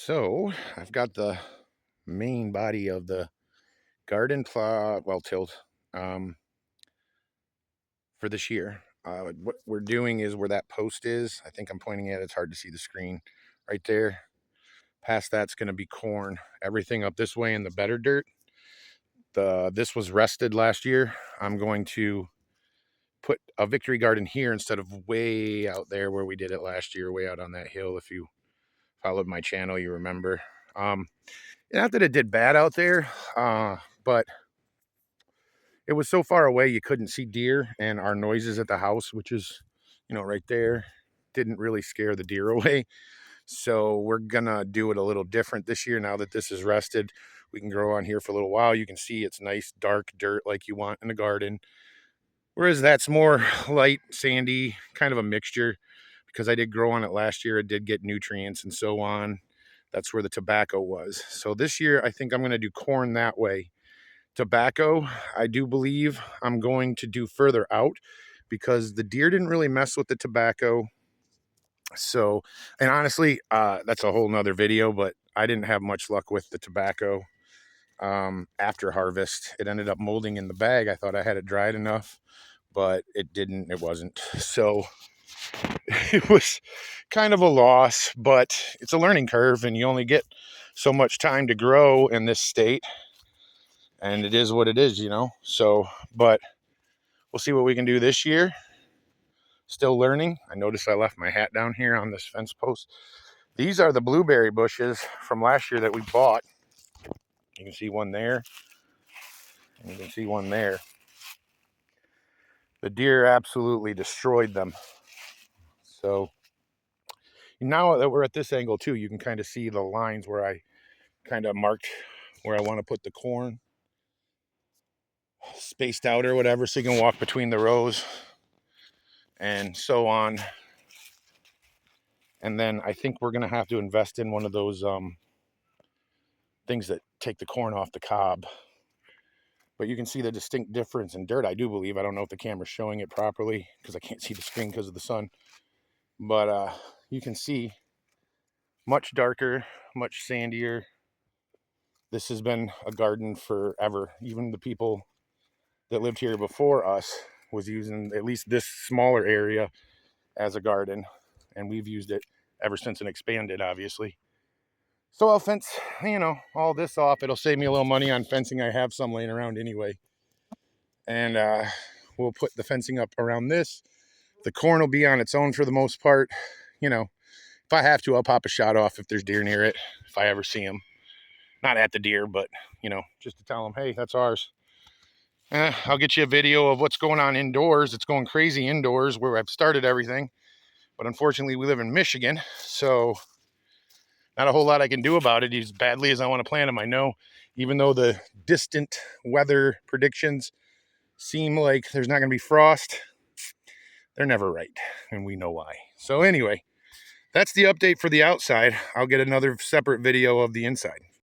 So I've got the main body of the garden plot, well, tilled um, for this year. What we're doing is where that post is. I think I'm pointing at. It's hard to see the screen right there. Past that's going to be corn. Everything up this way in the better dirt. This was rested last year. I'm going to put a victory garden here instead of way out there where we did it last year, way out on that hill. If you followed my channel, you remember. Um, Not that it did bad out there, but it was so far away you couldn't see deer, and our noises at the house, which is, right there, didn't really scare the deer away. So we're gonna do it a little different this year. Now that this is rested, we can grow on here for a little while. You can see it's nice dark dirt like you want in the garden, whereas that's more light sandy, kind of a mixture. Because I did grow on it last year, it did get nutrients and so on. That's where the tobacco was. So this year I think I'm going to do corn that way. Tobacco, I do believe I'm going to do further out because the deer didn't really mess with the tobacco. So, and honestly, that's a whole nother video, but I didn't have much luck with the tobacco after harvest. It ended up molding in the bag. I thought I had it dried enough, but it didn't. It wasn't. So it was kind of a loss, but it's a learning curve, and you only get so much time to grow in this state. And it is what it is, So, but we'll see what we can do this year. Still learning. I noticed I left my hat down here on this fence post. These are the blueberry bushes from last year that we bought. You can see one there, and you can see one there. The deer absolutely destroyed them. So now that we're at this angle too, you can kind of see the lines where I kind of marked where I want to put the corn spaced out or whatever, so you can walk between the rows and so on. And then I think we're going to have to invest in one of those things that take the corn off the cob. But you can see the distinct difference in dirt, I do believe. I don't know if the camera's showing it properly because I can't see the screen because of the sun. But you can see much darker, much sandier. This has been a garden forever. Even the people that lived here before us was using at least this smaller area as a garden. And we've used it ever since and expanded, obviously. So I'll fence, all this off. It'll save me a little money on fencing. I have some laying around anyway. And we'll put the fencing up around this. The corn will be on its own for the most part. If I have to, I'll pop a shot off if there's deer near it, if I ever see them. Not at the deer, but, just to tell them, hey, that's ours. I'll get you a video of what's going on indoors. It's going crazy indoors where I've started everything. But unfortunately, we live in Michigan, so not a whole lot I can do about it as badly as I want to plant them. I know, even though the distant weather predictions seem like there's not going to be frost, they're never right, and we know why. So anyway, that's the update for the outside. I'll get another separate video of the inside.